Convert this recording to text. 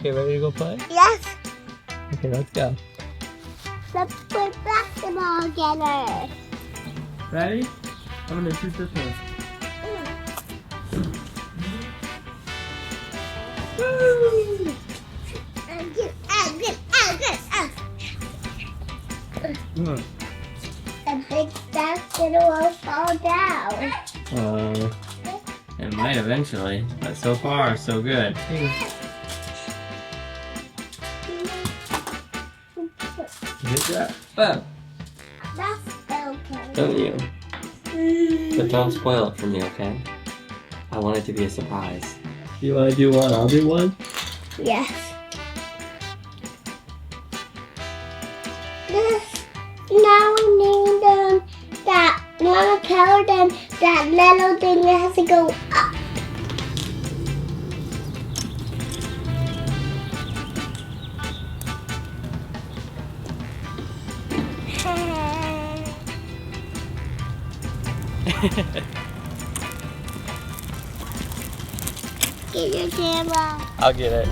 Okay, ready to go play? Yes. Okay, let's go. Let's play basketball together. Ready? I'm gonna shoot this one. Woo! The big basket will fall down. It might eventually, but so far, so good. Good job. Well, That's okay. don't you? But don't spoil it for me, okay? I want it to be a surprise. You want to do one? I'll do one? Yes. Now we need that little color, then that little thing has to go up. Get your camera. I'll get it.